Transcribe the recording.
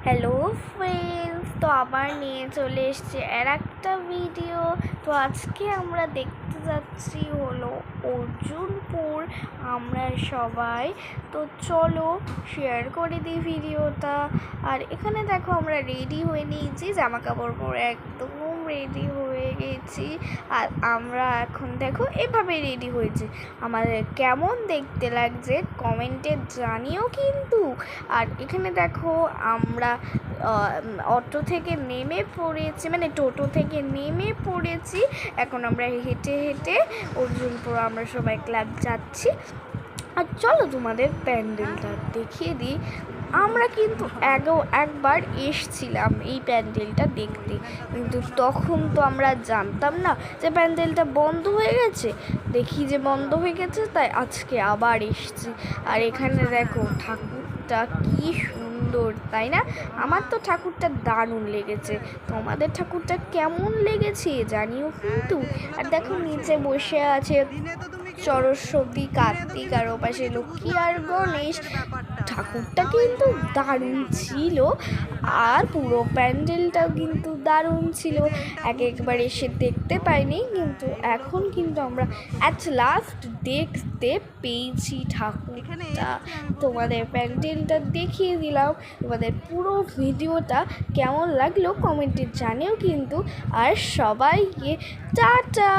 Hello friends, তো আবার নিয়ে চলে এসছে আর একটা ভিডিও। তো আজকে আমরা দেখতে যাচ্ছি হলো অর্জুনপুর আমরা সবাই। তো চলো শেয়ার করে দিই ভিডিওটা। আর এখানে দেখো আমরা রেডি হয়ে নিয়েছি, জামা কাপড় পরে একদম রেডি হয়ে গেছি। আর আমরা এখন দেখো এভাবে রেডি হয়েছি, আমাদের কেমন দেখতে লাগছে কমেন্টে জানিও কিন্তু। আর এখানে দেখো আমরা অটো থেকে নেমে পড়েছি, মানে টোটো থেকে নেমে পড়েছি। এখন আমরা হেঁটে হেঁটে অর্জুনপুর আমরা সবাই ক্লাব যাচ্ছি। আর চলো তোমাদের প্যান্ডেলটা দেখিয়ে দিই। আমরা কিন্তু একবার এসছিলাম এই প্যান্ডেলটা দেখতে, কিন্তু তখন তো আমরা জানতাম না যে প্যান্ডেলটা বন্ধ হয়ে গেছে। দেখি যে বন্ধ হয়ে গেছে, তাই আজকে আবার এসছি। আর এখানে দেখো ঠাকুরটা কি সুন্দর, তাই না? আমার তো ঠাকুরটা দারুণ লেগেছে, তোমাদের ঠাকুরটা কেমন লেগেছে জানিও কিন্তু। আর দেখো নিচে বসে আছে সরস্বতী, কার্তিক, আর ওপাশে লক্ষ্মী আর গণেশ। ঠাকুরটা কিন্তু দারুণ ছিল, আর পুরো প্যান্ডেলটাও কিন্তু দারুণ ছিল। একবার এসে দেখতে পাইনি, কিন্তু এখন কিন্তু আমরা অ্যাট লাস্ট দেখতে পেয়েছি ঠাকুরটা। তোমাদের প্যান্ডেলটা দেখিয়ে দিলাম, তোমাদের পুরো ভিডিওটা কেমন লাগলো কমেন্টে জানিও কিন্তু। আর সবাইকে টাটা।